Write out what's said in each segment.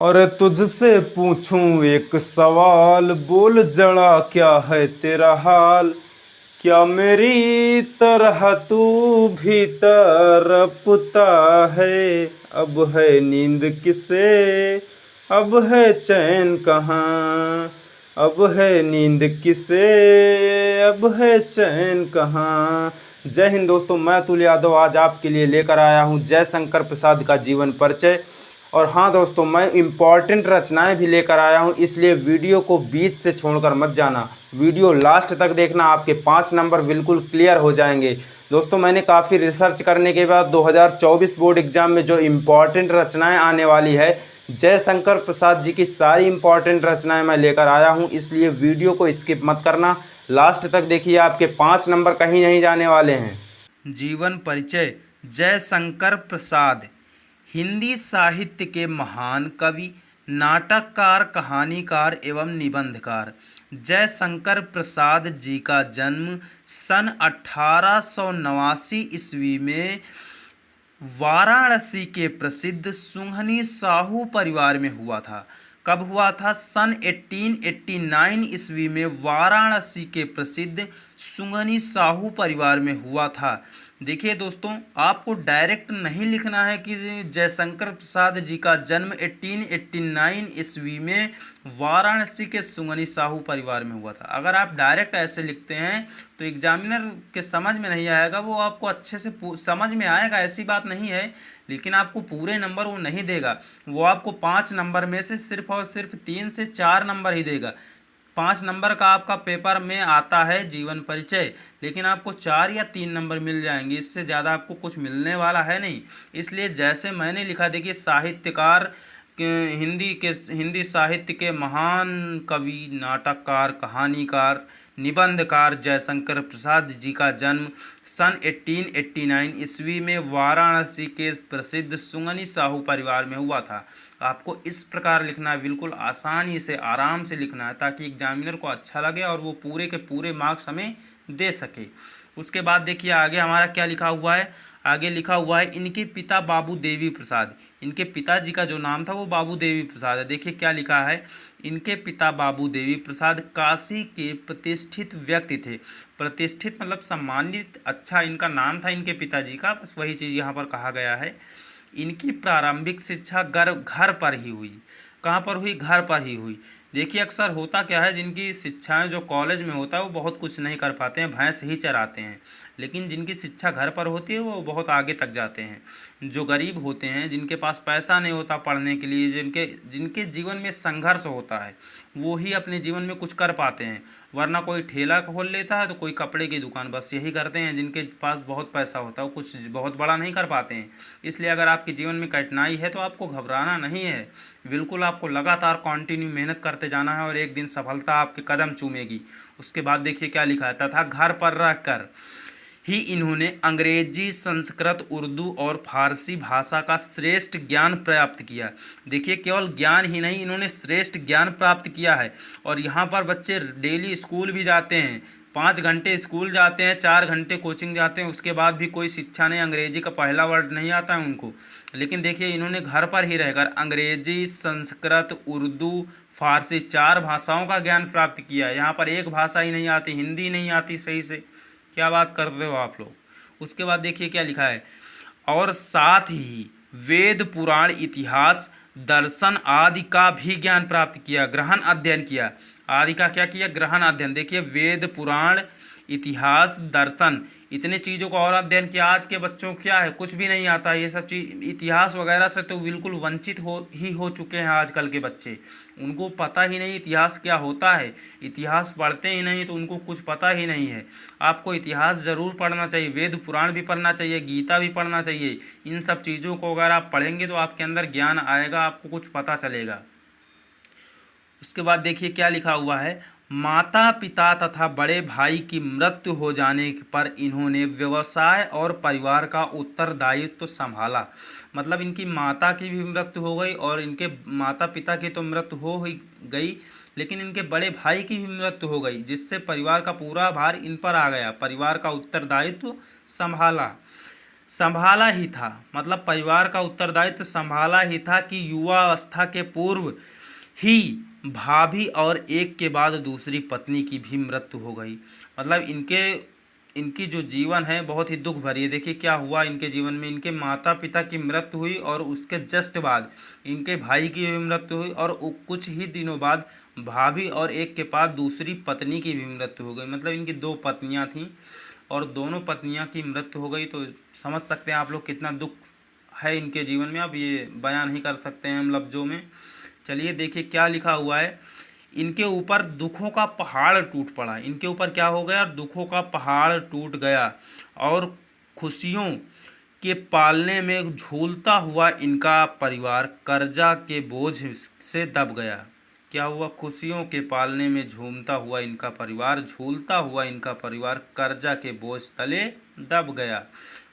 और तुझसे पूछूं एक सवाल, बोल जरा क्या है तेरा हाल। क्या मेरी तरह तू भी तड़पता है। अब है नींद किसे, अब है चैन कहाँ। अब है नींद किसे, अब है चैन कहाँ। जय हिंद दोस्तों, मैं अतुल यादव आज आपके लिए लेकर आया हूँ जयशंकर प्रसाद का जीवन परिचय। और हाँ दोस्तों, मैं इम्पॉर्टेंट रचनाएं भी लेकर आया हूं, इसलिए वीडियो को बीच से छोड़कर मत जाना। वीडियो लास्ट तक देखना, आपके 5 नंबर बिल्कुल क्लियर हो जाएंगे। दोस्तों, मैंने काफ़ी रिसर्च करने के बाद 2024 बोर्ड एग्जाम में जो इम्पॉर्टेंट रचनाएं आने वाली है, जयशंकर प्रसाद जी की सारी इम्पॉर्टेंट रचनाएं मैं लेकर आया हूं, इसलिए वीडियो को स्किप मत करना, लास्ट तक देखिए, आपके 5 नंबर कहीं नहीं जाने वाले हैं। जीवन परिचय। जयशंकर प्रसाद हिंदी साहित्य के महान कवि, नाटककार, कहानीकार एवं निबंधकार। जयशंकर प्रसाद जी का जन्म सन 1889 ईस्वी में वाराणसी के प्रसिद्ध सुंघनी साहू परिवार में हुआ था। कब हुआ था? सन 1889 ईस्वी में वाराणसी के प्रसिद्ध सुंघनी साहू परिवार में हुआ था। देखिए दोस्तों, आपको डायरेक्ट नहीं लिखना है कि जयशंकर प्रसाद जी का जन्म 1889 ईस्वी में वाराणसी के सुंघनी साहू परिवार में हुआ था। अगर आप डायरेक्ट ऐसे लिखते हैं तो एग्जामिनर के समझ में नहीं आएगा, वो आपको अच्छे से समझ में आएगा, ऐसी बात नहीं है, लेकिन आपको पूरे नंबर वो नहीं देगा। वो आपको 5 नंबर में से सिर्फ और सिर्फ 3 से 4 नंबर ही देगा। 5 नंबर का आपका पेपर में आता है जीवन परिचय, लेकिन आपको 4 या 3 नंबर मिल जाएंगे, इससे ज़्यादा आपको कुछ मिलने वाला है नहीं। इसलिए जैसे मैंने लिखा, देखिए, साहित्यकार, हिंदी साहित्य के महान कवि, नाटककार, कहानीकार, निबंधकार जयशंकर प्रसाद जी का जन्म सन 1889 ईस्वी में वाराणसी के प्रसिद्ध सुंघनी साहू परिवार में हुआ था। आपको इस प्रकार लिखना है, बिल्कुल आसानी से, आराम से लिखना है, ताकि एग्जामिनर को अच्छा लगे और वो पूरे के पूरे मार्क्स हमें दे सके। उसके बाद देखिए आगे हमारा क्या लिखा हुआ है। आगे लिखा हुआ है, इनके पिता बाबू देवी प्रसाद। इनके पिताजी का जो नाम था वो बाबू देवी प्रसाद है। देखिए क्या लिखा है, इनके पिता बाबू देवी प्रसाद काशी के प्रतिष्ठित व्यक्ति थे। प्रतिष्ठित मतलब सम्मानित, अच्छा इनका नाम था इनके पिताजी का, बस वही चीज़ यहाँ पर कहा गया है। इनकी प्रारंभिक शिक्षा घर पर ही हुई। कहाँ पर हुई? घर पर ही हुई। देखिए अक्सर होता क्या है, जिनकी शिक्षाएं जो कॉलेज में होता है वो बहुत कुछ नहीं कर पाते हैं, भैंस ही चराते हैं, लेकिन जिनकी शिक्षा घर पर होती है वो बहुत आगे तक जाते हैं। जो गरीब होते हैं, जिनके पास पैसा नहीं होता पढ़ने के लिए, जिनके जिनके जीवन में संघर्ष होता है, वो ही अपने जीवन में कुछ कर पाते हैं। वरना कोई ठेला खोल लेता है तो कोई कपड़े की दुकान, बस यही करते हैं। जिनके पास बहुत पैसा होता है वो कुछ बहुत बड़ा नहीं कर पाते हैं। इसलिए अगर आपके जीवन में कठिनाई है तो आपको घबराना नहीं है, बिल्कुल आपको लगातार कंटिन्यू मेहनत करते जाना है और एक दिन सफलता आपके कदम चूमेगी। उसके बाद देखिए क्या लिखा है, तथा घर पर रहकर ही इन्होंने अंग्रेजी, संस्कृत, उर्दू और फारसी भाषा का श्रेष्ठ ज्ञान प्राप्त किया। देखिए केवल ज्ञान ही नहीं, इन्होंने श्रेष्ठ ज्ञान प्राप्त किया है। और यहाँ पर बच्चे डेली स्कूल भी जाते हैं, 5 घंटे स्कूल जाते हैं, 4 घंटे कोचिंग जाते हैं, उसके बाद भी कोई शिक्षा नहीं, अंग्रेजी का पहला वर्ड नहीं आता है उनको। लेकिन देखिए इन्होंने घर पर ही रहकर अंग्रेजी, संस्कृत, उर्दू, फारसी 4 भाषाओं का ज्ञान प्राप्त किया है। यहाँ पर एक भाषा ही नहीं आती, हिंदी नहीं आती सही से, क्या बात कर रहे हो आप लोग। उसके बाद देखिए क्या लिखा है, और साथ ही वेद, पुराण, इतिहास, दर्शन आदि का भी ज्ञान प्राप्त किया, ग्रहण अध्ययन किया। आदि का क्या किया? ग्रहण अध्ययन। देखिए वेद, पुराण, इतिहास, दर्शन, इतने चीज़ों का और अध्ययन किया। आज के बच्चों को क्या है, कुछ भी नहीं आता ये सब चीज़, इतिहास वगैरह से तो बिल्कुल वंचित हो चुके हैं आजकल के बच्चे। उनको पता ही नहीं इतिहास क्या होता है, इतिहास पढ़ते ही नहीं तो उनको कुछ पता ही नहीं है। आपको इतिहास ज़रूर पढ़ना चाहिए, वेद पुराण भी पढ़ना चाहिए, गीता भी पढ़ना चाहिए। इन सब चीज़ों को अगर आप पढ़ेंगे तो आपके अंदर ज्ञान आएगा, आपको कुछ पता चलेगा। उसके बाद देखिए क्या लिखा हुआ है, माता पिता तथा बड़े भाई की मृत्यु हो जाने पर इन्होंने व्यवसाय और परिवार का उत्तरदायित्व संभाला। मतलब इनकी माता की भी मृत्यु हो गई और इनके माता पिता की तो मृत्यु हो ही गई, लेकिन इनके बड़े भाई की भी मृत्यु हो गई, जिससे परिवार का पूरा भार इन पर आ गया, परिवार का उत्तरदायित्व संभाला। संभाला ही था, मतलब परिवार का उत्तरदायित्व संभाला ही था कि युवा अवस्था के पूर्व ही भाभी और एक के बाद दूसरी पत्नी की भी मृत्यु हो गई। मतलब इनकी जो जीवन है बहुत ही दुख भरी है। देखिए क्या हुआ इनके जीवन में, इनके माता पिता की मृत्यु हुई और उसके जस्ट बाद इनके भाई की भी मृत्यु हुई और कुछ ही दिनों बाद भाभी और एक के बाद दूसरी पत्नी की भी मृत्यु हो गई। मतलब इनकी 2 पत्नियां थीं और दोनों पत्नियां की मृत्यु हो गई। तो समझ सकते हैं आप लोग कितना दुख है इनके जीवन में। अब ये बयान नहीं कर सकते हैं हम लफ्ज़ों में। चलिए देखिए क्या लिखा हुआ है। इनके ऊपर दुखों का पहाड़ टूट पड़ा। इनके ऊपर क्या हो गया? दुखों का पहाड़ टूट गया और खुशियों के पालने में झूलता हुआ इनका परिवार कर्जा के बोझ से दब गया। क्या हुआ? खुशियों के पालने में झूमता हुआ इनका परिवार, झूलता हुआ इनका परिवार कर्जा के बोझ तले दब गया।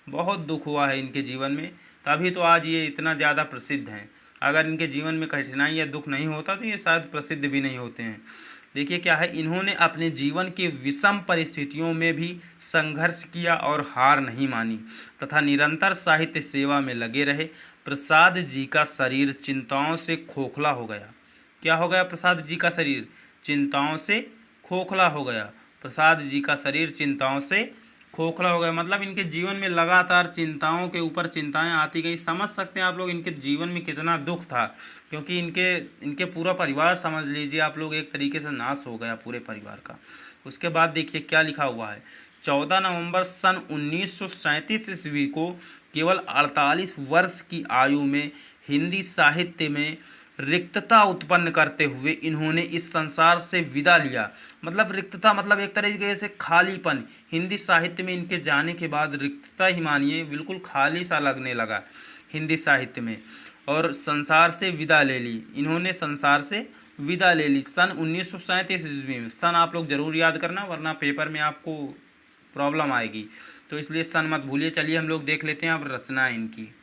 बहुत दुख हुआ है इनके जीवन में, तभी तो आज ये इतना ज़्यादा प्रसिद्ध हैं। अगर इनके जीवन में कठिनाई या दुख नहीं होता तो ये शायद प्रसिद्ध भी नहीं होते हैं। देखिए क्या है, इन्होंने अपने जीवन के विषम परिस्थितियों में भी संघर्ष किया और हार नहीं मानी तथा निरंतर साहित्य सेवा में लगे रहे। प्रसाद जी का शरीर चिंताओं से खोखला हो गया। क्या हो गया? प्रसाद जी का शरीर चिंताओं से खोखला हो गया। प्रसाद जी का शरीर चिंताओं से खोखला हो गया, मतलब इनके जीवन में लगातार चिंताओं के ऊपर चिंताएं आती गई। समझ सकते हैं आप लोग इनके जीवन में कितना दुख था, क्योंकि इनके पूरा परिवार समझ लीजिए आप लोग एक तरीके से नाश हो गया पूरे परिवार का। उसके बाद देखिए क्या लिखा हुआ है। 14 नवंबर सन 1937 ईस्वी को केवल 48 वर्ष की आयु में हिंदी साहित्य में रिक्तता उत्पन्न करते हुए इन्होंने इस संसार से विदा लिया। मतलब रिक्तता मतलब एक तरीके से खालीपन। हिंदी साहित्य में इनके जाने के बाद रिक्तता ही मानिए, बिल्कुल खाली सा लगने लगा हिंदी साहित्य में, और संसार से विदा ले ली। इन्होंने संसार से विदा ले ली सन 1937 ईस्वी में। सन आप लोग जरूर याद करना वरना पेपर में आपको प्रॉब्लम आएगी, तो इसलिए सन मत भूलिए। चलिए हम लोग देख लेते हैं अब रचनाएं इनकी।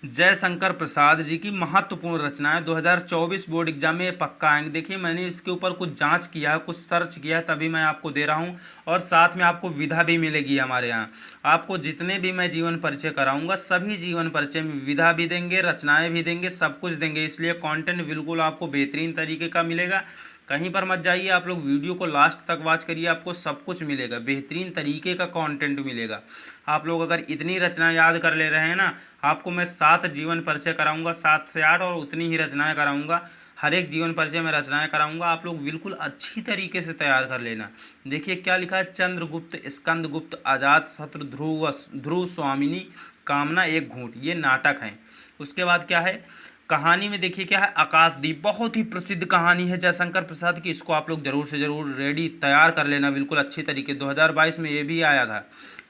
जयशंकर प्रसाद जी की महत्वपूर्ण रचनाएं 2024 बोर्ड एग्जाम में पक्का आएंगे। देखिए मैंने इसके ऊपर कुछ जांच किया है, कुछ सर्च किया है, तभी मैं आपको दे रहा हूं। और साथ में आपको विधा भी मिलेगी हमारे यहाँ। आपको जितने भी मैं जीवन परिचय कराऊंगा सभी जीवन परिचय में विधा भी देंगे, रचनाएं भी देंगे, सब कुछ देंगे। इसलिए कंटेंट बिल्कुल आपको बेहतरीन तरीके का मिलेगा। कहीं पर मत जाइए, आप लोग वीडियो को लास्ट तक वॉच करिए, आपको सब कुछ मिलेगा, बेहतरीन तरीके का कंटेंट मिलेगा। आप लोग अगर इतनी रचना याद कर ले रहे हैं ना, आपको मैं 7 जीवन परिचय कराऊंगा, 7 से 8, और उतनी ही रचनाएं कराऊंगा। हर एक जीवन परिचय में रचनाएं कराऊंगा, आप लोग बिल्कुल अच्छी तरीके से तैयार कर लेना। देखिए क्या लिखा है। चंद्रगुप्त, स्कंदगुप्त, अजात शत्रु, ध्रुव स्वामिनी, कामना एक घूंट, ये नाटक हैं। उसके बाद क्या है कहानी में, देखिए क्या है। आकाशदीप बहुत ही प्रसिद्ध कहानी है जयशंकर प्रसाद की, इसको आप लोग जरूर से जरूर रेडी तैयार कर लेना बिल्कुल अच्छी तरीके। 2022 में ये भी आया था।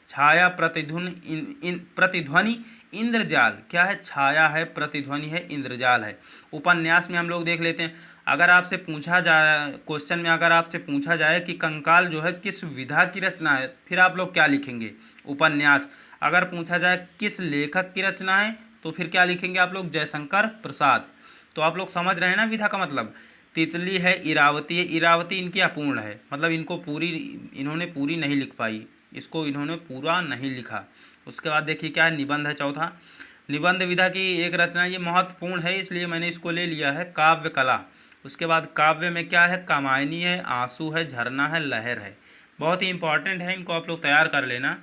छाया, प्रतिध्वनि, इंद्रजाल। क्या है? छाया है, प्रतिध्वनि है, इंद्रजाल है। उपन्यास में हम लोग देख लेते हैं। अगर आपसे पूछा जाए क्वेश्चन में, अगर आपसे पूछा जाए कि कंकाल जो है किस विधा की रचना है, फिर आप लोग क्या लिखेंगे? उपन्यास। अगर पूछा जाए किस लेखक की रचना है, तो फिर क्या लिखेंगे आप लोग? जयशंकर प्रसाद। तो आप लोग समझ रहे हैं ना विधा का मतलब। तितली है, इरावती है। इरावती इनकी अपूर्ण है, मतलब इन्होंने पूरी नहीं लिख पाई, इसको इन्होंने पूरा नहीं लिखा। उसके बाद देखिए क्या है। निबंध है चौथा। निबंध विधा की एक रचना, ये महत्वपूर्ण है इसलिए मैंने इसको ले लिया है, काव्य कला। उसके बाद काव्य में क्या है? कामायनी है, आंसू है, झरना है, लहर है। बहुत ही इंपॉर्टेंट है, इनको आप लोग तैयार कर लेना।